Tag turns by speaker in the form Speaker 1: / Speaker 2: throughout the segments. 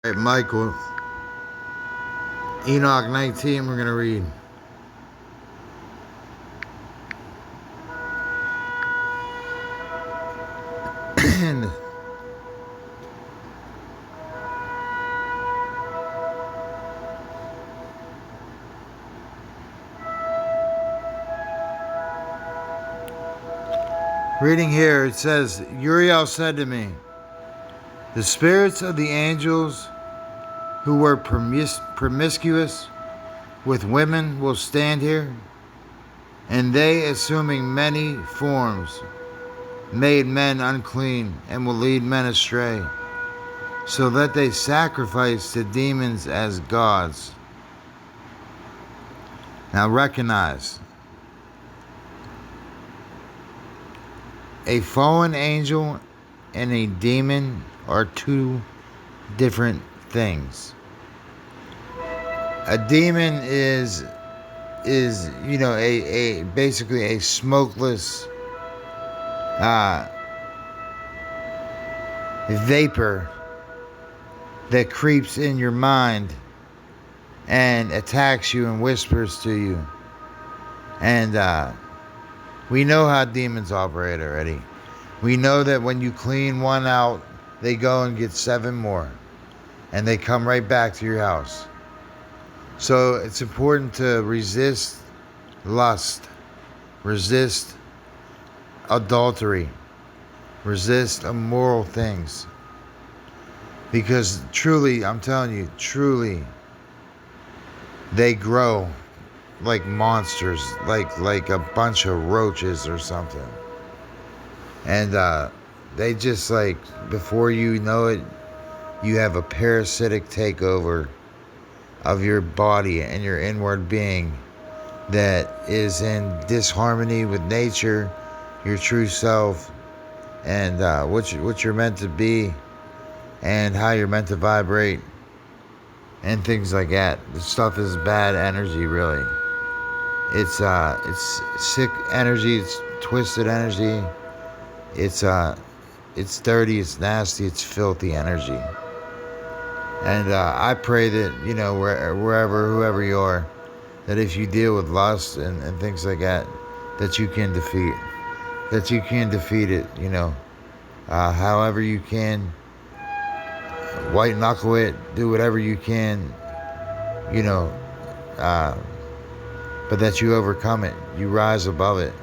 Speaker 1: All right, Michael. Enoch 19, we're going to read. And reading here, it says, Uriel said to me, the spirits of the angels who were promiscuous with women will stand here, and they, assuming many forms, made men unclean and will lead men astray, so that they sacrifice to demons as gods. Now recognize, a fallen angel and a demon are two different things. A demon is a basically a smokeless vapor that creeps in your mind and attacks you and whispers to you. And we know how demons operate already. We know that when you clean one out, they go and get 7 more, and they come right back to your house. So it's important to resist lust, resist adultery, resist immoral things. Because truly, I'm telling you, truly, they grow like monsters, like a bunch of roaches or something. And they just, like, before you know it, you have a parasitic takeover of your body and your inward being that is in disharmony with nature, your true self, and what you're meant to be, and how you're meant to vibrate, and things like that. This stuff is bad energy, really. It's sick energy. It's twisted energy. It's dirty. It's nasty. It's filthy energy. And I pray that, wherever, whoever you are, that if you deal with lust and things like that, that you can defeat it, however you can, white knuckle it, do whatever you can, but that you overcome it, you rise above it,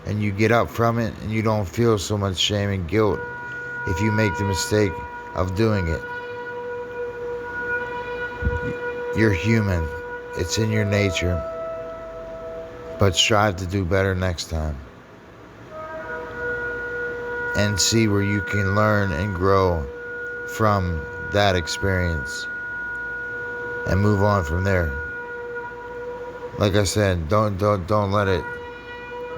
Speaker 1: and you get up from it, and you don't feel so much shame and guilt if you make the mistake of doing it. You're human. It's in your nature. But strive to do better next time. And see where you can learn and grow from that experience. And move on from there. Like I said, don't let it,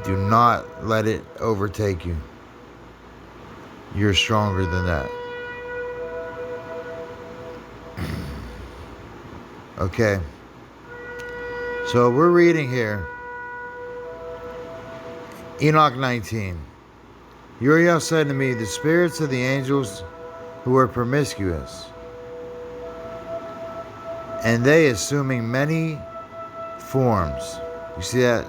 Speaker 1: do not let it overtake you. You're stronger than that. Okay. So we're reading here, Enoch 19. Uriel said to me, the spirits of the angels who were promiscuous, and they assuming many forms. You see that?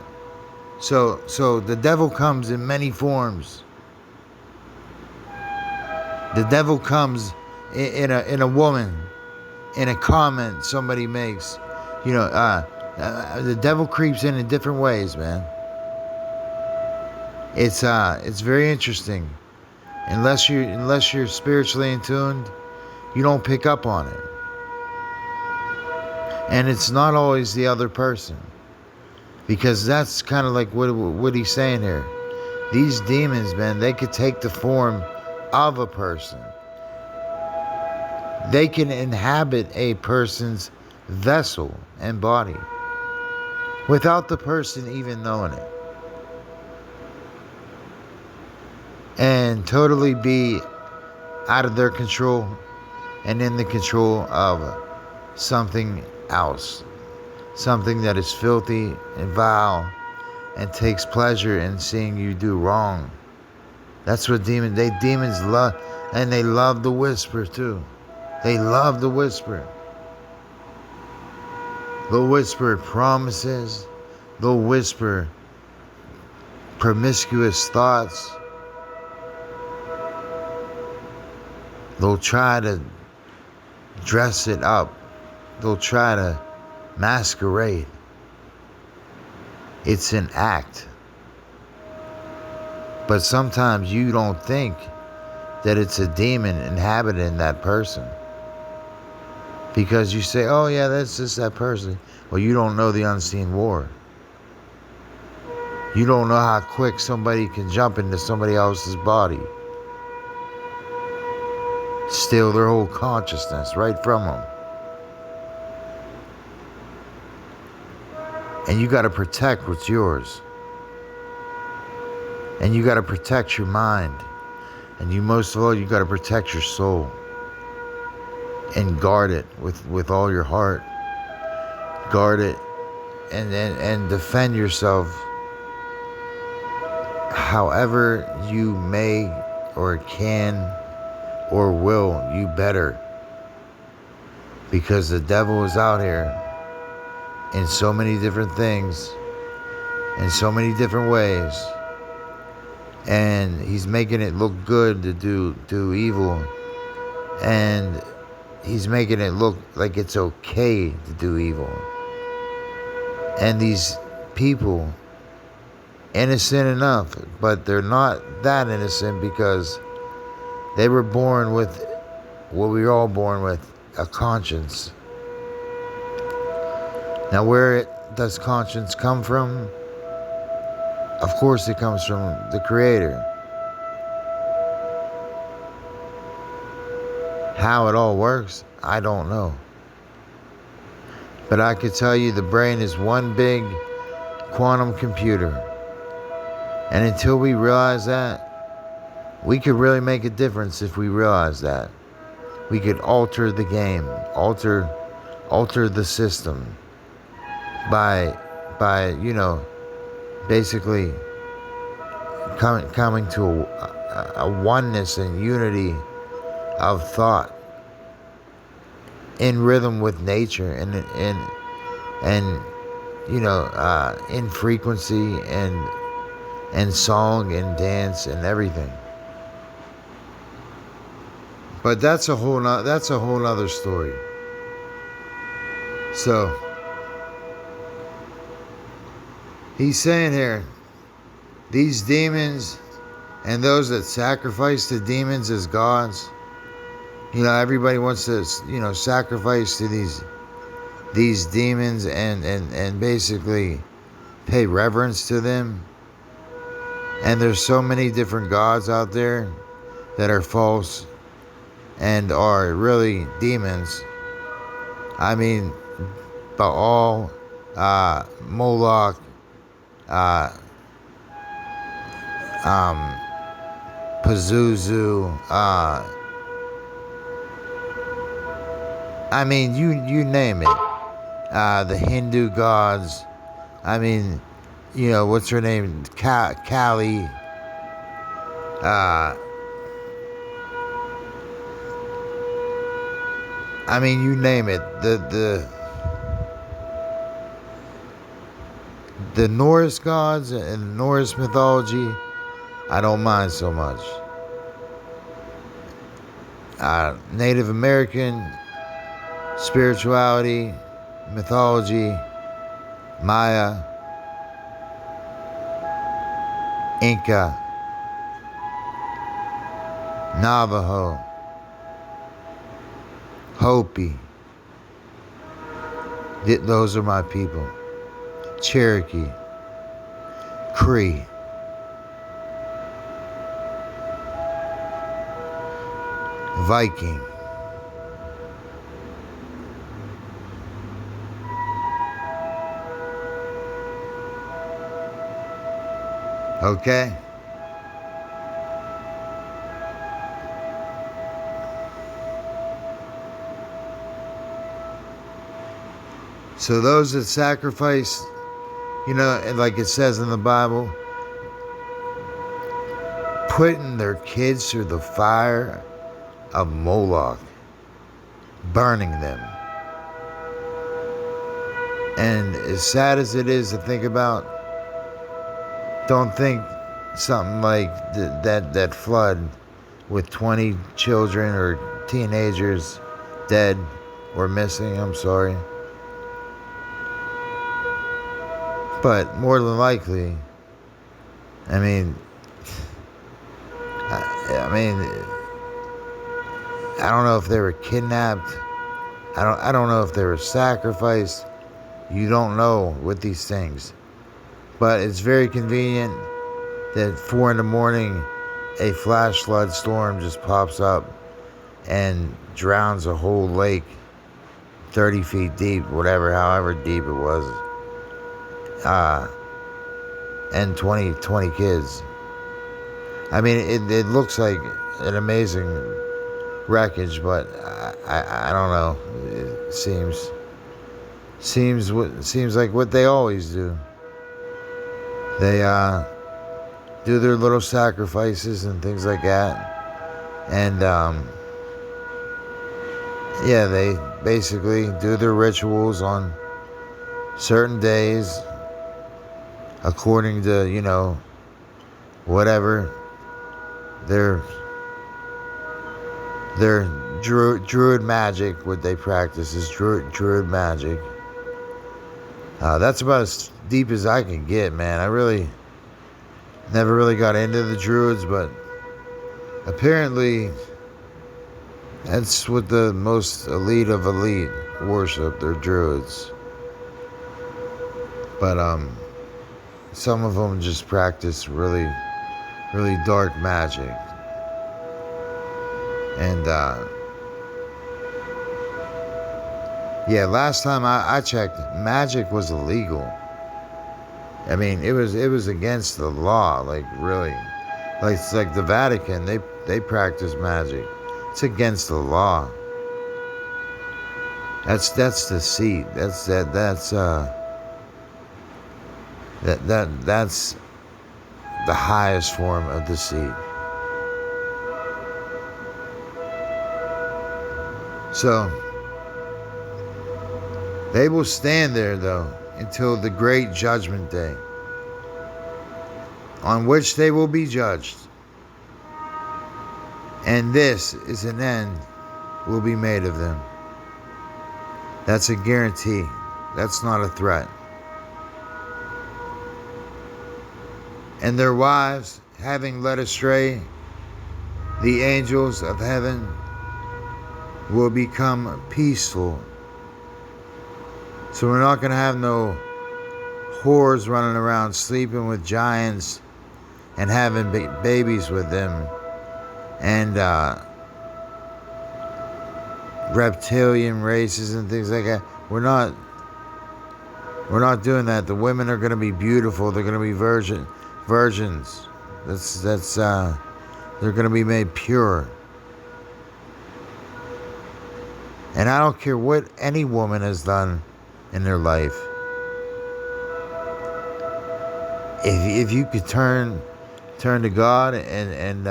Speaker 1: So the devil comes in many forms. The devil comes in a woman, in a comment somebody makes. The devil creeps in different ways, man. It's very interesting. Unless you're spiritually in tune, you don't pick up on it. And it's not always the other person, because that's kind of like what he's saying here. These demons, man, they could take the form of a person. They can inhabit a person's vessel and body without the person even knowing it, and totally be out of their control and in the control of something else, something that is filthy and vile and takes pleasure in seeing you do wrong. That's what demons love, and they love the whisper too. They love to whisper. They'll whisper promises. They'll whisper promiscuous thoughts. They'll try to dress it up. They'll try to masquerade. It's an act. But sometimes you don't think that it's a demon inhabiting that person. Because you say, oh yeah, that's just that person. Well, you don't know the unseen war. You don't know how quick somebody can jump into somebody else's body. Steal their whole consciousness right from them. And you got to protect what's yours. And you got to protect your mind. And you, most of all, you got to protect your soul. And guard it with all your heart. Guard it and defend yourself however you may or can or will. You better. Because the devil is out here in so many different things, in so many different ways. And he's making it look good to do evil. And he's making it look like it's okay to do evil. And these people, innocent enough, but they're not that innocent because they were born with what we were all born with, a conscience. Now, where does conscience come from? Of course it comes from the Creator. How it all works, I don't know. But I could tell you the brain is one big quantum computer. And until we realize that, we could really make a difference if we realize that. We could alter the game, alter the system by basically coming to a oneness and unity of thought in rhythm with nature and in frequency and song and dance and everything. But that's a whole nother story. So he's saying here, these demons and those that sacrifice to demons as gods, everybody wants to, sacrifice to these demons and basically pay reverence to them. And there's so many different gods out there that are false and are really demons. I mean, Baal, Moloch, Pazuzu, I mean, you name it. The Hindu gods. I mean, what's her name? Kali. I mean, you name it. The Norse gods and Norse mythology, I don't mind so much. Native American spirituality, mythology, Maya, Inca, Navajo, Hopi. Those are my people. Cherokee, Cree, Viking. Okay? So those that sacrifice, like it says in the Bible, putting their kids through the fire of Moloch. burning them. And as sad as it is to think about, don't think something like that flood with 20 children or teenagers dead or missing, I'm sorry. But more than likely, I mean, I don't know if they were kidnapped. I don't know if they were sacrificed. You don't know with these things. But it's very convenient that 4 in the morning, a flash flood storm just pops up and drowns a whole lake 30 feet deep, however deep it was. And 20 kids. I mean, it looks like an amazing wreckage, but I don't know. It seems like what they always do. They do their little sacrifices and things like that, and yeah, they basically do their rituals on certain days according to whatever their druid magic. What they practice is druid magic. That's about as deep as I can get, man. I really never really got into the druids, but apparently that's what the most elite of elite worship. They're druids. But some of them just practice really, really dark magic. And yeah, last time I checked, magic was illegal. I mean, it was against the law, like really. Like it's like the Vatican, they practice magic. It's against the law. That's deceit. That's the highest form of deceit. So they will stand there though until the great judgment day, on which they will be judged. And this is an end will be made of them. That's a guarantee. That's not a threat. And their wives, having led astray the angels of heaven, will become peaceful. So we're not going to have no whores running around sleeping with giants and having babies with them, and reptilian races and things like that. We're not doing that. The women are going to be beautiful. They're going to be virgins. They're going to be made pure. And I don't care what any woman has done in their life. If you could turn to God and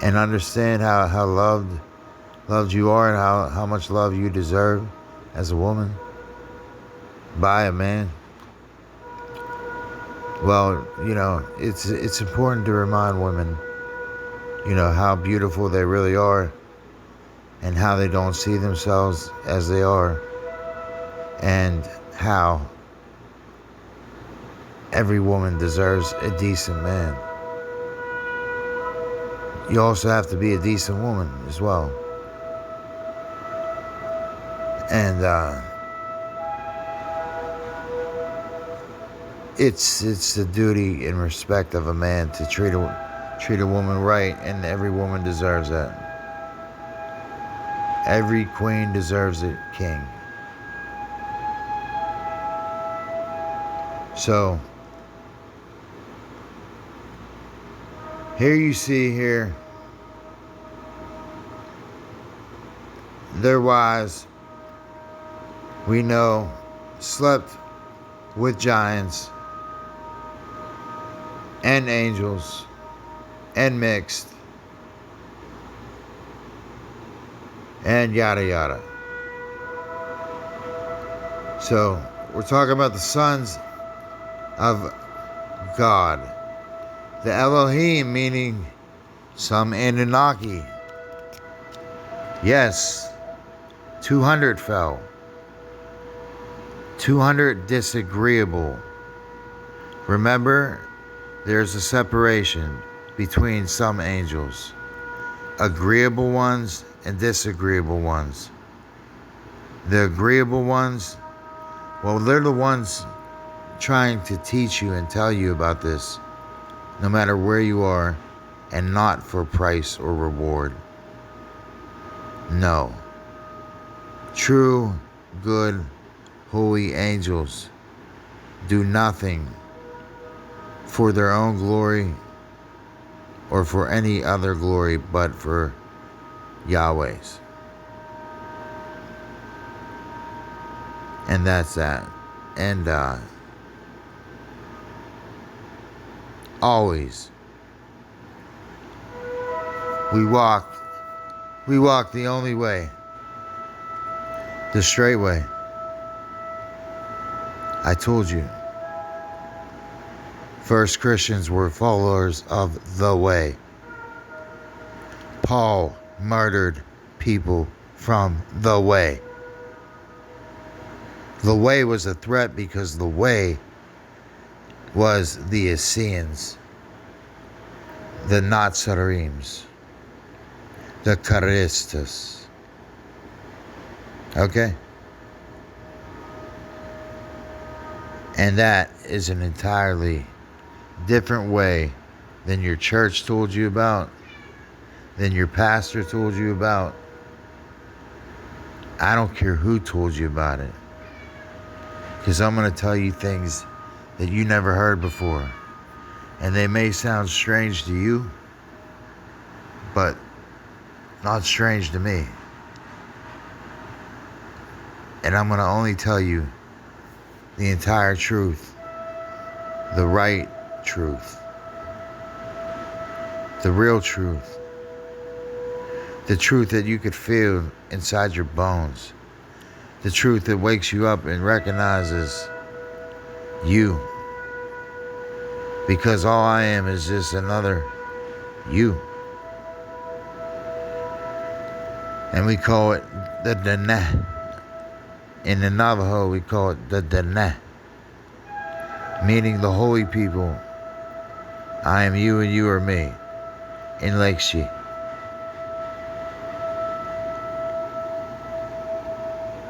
Speaker 1: understand how loved you are, and how much love you deserve as a woman by a man. Well, it's important to remind women, how beautiful they really are, and how they don't see themselves as they are, and how every woman deserves a decent man. You also have to be a decent woman as well. And it's the duty and respect of a man to treat a woman right, and every woman deserves that. Every queen deserves a king. So here you see here their wives, we know, slept with giants and angels and mixed. and yada yada. So, we're talking about the sons of God. The Elohim, meaning some Anunnaki. Yes, 200 fell. 200 disagreeable. Remember, there's a separation between some angels. Agreeable ones and disagreeable ones. The agreeable ones, well, they're the ones trying to teach you and tell you about this, no matter where you are, and not for price or reward. No. True, good, holy angels do nothing for their own glory or for any other glory but for Yahweh's. And that's that. And always we walk the only way, the straight way. I told you, first Christians were followers of the way. Paul murdered people from the way. The way was a threat because the way was the Essenes, the Nazarenes, the Charistas. Okay? And that is an entirely different way than your church told you about, than your pastor told you about. I don't care who told you about it. Because I'm going to tell you things that you never heard before. And they may sound strange to you, but not strange to me. And I'm going to only tell you the entire truth, the right truth, the real truth, the truth that you could feel inside your bones, the truth that wakes you up and recognizes you, because all I am is just another you. And we call it the Dana. In the Navajo, we call it the Dana, meaning the holy people. I am you and you are me in Lake Shee.